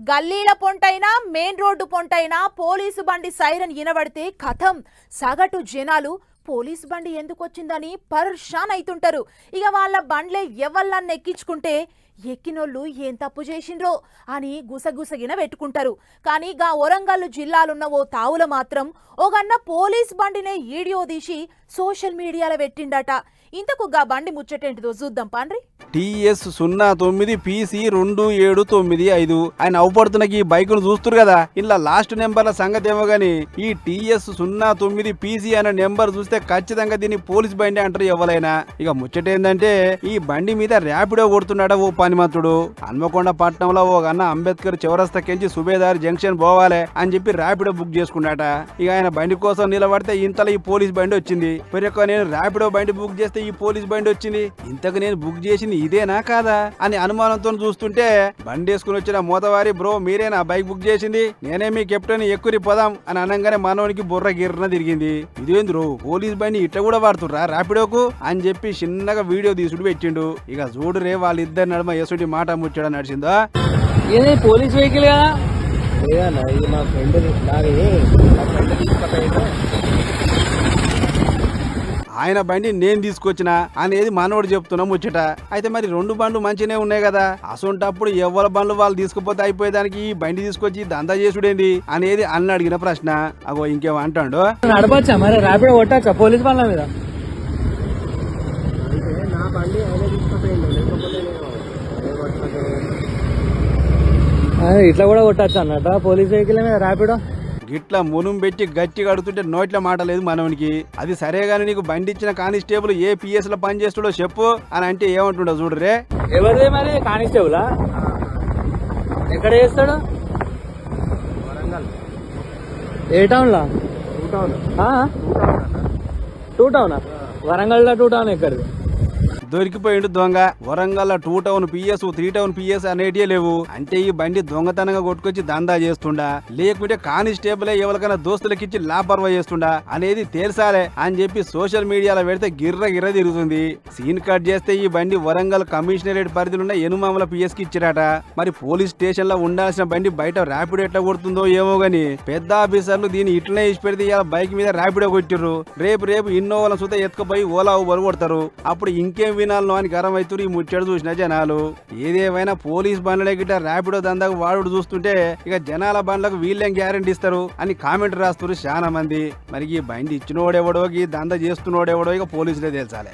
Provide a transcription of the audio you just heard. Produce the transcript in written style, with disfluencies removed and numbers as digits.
గల్లీల పొంటైనా main road పొంటైనా police బండి siren వినబడితే కథం సగటు జనాలు పోలీసు బండి ఎందుకు వచ్చిందని పరేషాన్ అవుతుంటారు. ఇక వాళ్ళ బండ్లే ఎవళ్ళన్న ఎక్కించుకుంటే ఎక్కినోళ్ళు ఏం తప్పు చేసిండ్రో అని గుసగుసగిన పెట్టుకుంటారు. కానీ గా వరంగల్ జిల్లాలున్న ఓ తావుల మాత్రం ఓగన్న పోలీస్ బండినే వీడియో తీసి సోషల్ మీడియాలో పెట్టిండట. ఇంతకు గా బండి ముచ్చటేంటిదో చూద్దాం పాండ్రి. TS 09 PC 2795 ఆయన అవపడుతున్న ఈ బైక్ ను చూస్తురు కదా, ఇలా లాస్ట్ నెంబర్ల సంగతి ఏమో గానీ ఈ TS 09 PC అనే నెంబర్ చూస్తే ఖచ్చితంగా దీన్ని పోలీస్ బండి అంటారు ఎవరైనా. ఇక ముచ్చటేందంటే ఈ బండి మీద ర్యాపిడో కొడుతున్నాడ ఓ పనిమంతుడు. హన్మకొండ పట్టణంలో ఓ అన్న అంబేద్కర్ చౌరస్తాకెంచి సుబేదార్ జంక్షన్ పోవాలి అని చెప్పి ర్యాపిడో బుక్ చేసుకున్నాట. ఇక ఆయన బండి కోసం నిలబడితే ఇంతలో ఈ పోలీస్ బండి వచ్చింది. మరి నేను ర్యాపిడో బండి బుక్ చేస్తే ఈ పోలీస్ బండి వచ్చింది, ఇంతకు నేను బుక్ చేసింది ఇదేనా కాదా అని అనుమానంతో చూస్తుంటే బండి వేసుకుని వచ్చిన మోతవారి, బ్రో మీరేనా బైక్ బుక్ చేసింది, నేనే మీ కెప్టెన్ ఎక్కురి పోదాం అని అనగానే మనోనికి బుర్ర గిర్రన తిరిగింది. ఇదేంద్రు పోలీస్ బండి ఇట్లా కూడా వాడుతుర్రా ర్యాపిడోకు అని చెప్పి చిన్నగా వీడియో తీసుడు పెట్టిండు. ఇక చూడు రే వాళ్ళిద్దరి నడుమ ఎసుడి మాట ముచ్చడం నడిచిందా. పోలీస్ వెహికల్ కదా ఆయన బండి నేను తీసుకొచ్చిన అనేది మనోడు చెప్తున్నా ముచ్చట. అయితే మరి రెండు బండ్లు మంచిగానే ఉన్నాయి కదా, అసొంటప్పుడు ఎవరి బండ్లు వాళ్ళు తీసుకుపోతే అయిపోయేదానికి ఈ బండి తీసుకొచ్చి దందా చేసుడేంది అనేది అన్న అడిగిన ప్రశ్న. అగో ఇంకేమంటాడు, నడపచ్చా మరి ర్యాపిడో కొట్టచ్చా పోలీస్ బండ్ల మీద? ఇట్లా కూడా కొట్టచ్చు అన్నట పోలీస్ వెహికల్ మీద ర్యాపిడో? గిట్లా మునుం పెట్టి గట్టి కడుతుంటే నోట్ల మాట లేదు మనవనికి. అది సరే గాని నీకు బండి ఇచ్చిన కానిస్టేబుల్ ఏ PS లో పని చేస్తాడో చెప్పు అని అంటే ఏమంటుండో చూడరే. ఎవరిదే మరి కానిస్టేబులా? ఎక్కడ చేస్తాడు? ఏ టౌన్ లా? Two town. వరంగల్ లో 2 టౌన్ ఎక్కడిది? దొరికిపోయిండు దొంగ. Warangal 2 town PS 3 town PS అనేటివే లేవు. అంటే ఈ బండి దొంగతనంగా కొట్టుకొచ్చి దందా చేస్తుండా, లేకుంటే కానిస్టేబుల్ ఎవరికైనా దోస్తులకిచ్చి లాపర్వా చేస్తుండా అనేది తేల్సాలే అని చెప్పి సోషల్ మీడియాలో పెడితే గిర్ర తిరుగుతుంది. సీన్ కట్ చేస్తే ఈ బండి వరంగల్ కమిషనరేట్ పరిధిలో ఎనుమామల PS కి ఇచ్చిరాట. మరి పోలీస్ స్టేషన్ లో ఉండాల్సిన బండి బయట ర్యాపిడో ఎట్లా కొడుతుందో ఏమో గాని పెద్ద ఆఫీసర్లు దీన్ని ఇట్లనే ఇచ్చి పెడితే ఇలా బైక్ మీద ర్యాపిడో కొట్టిర్రు. రేపు ఇన్నోవాలను సుత ఎత్తుకుపోయి ఓలా ఊబర్ కొడతారు. అప్పుడు ఇంకేం వినాలను అని గరం అవుతారు ఈ ముచ్చడు చూసిన జనాలు. ఏదేమైనా పోలీస్ బండ్ల గిట్ట ర్యాపిడో దందాకు వాడు చూస్తుంటే ఇక జనాల బండ్లకు వీళ్ళేం గ్యారెంటీ ఇస్తారు అని కామెంట్ రాస్తారు చాలా మంది. మరి ఈ బండి ఇచ్చినోడెవడో ఈ దందా చేస్తున్నోడెవడో ఇక పోలీసులే తేల్చాలి.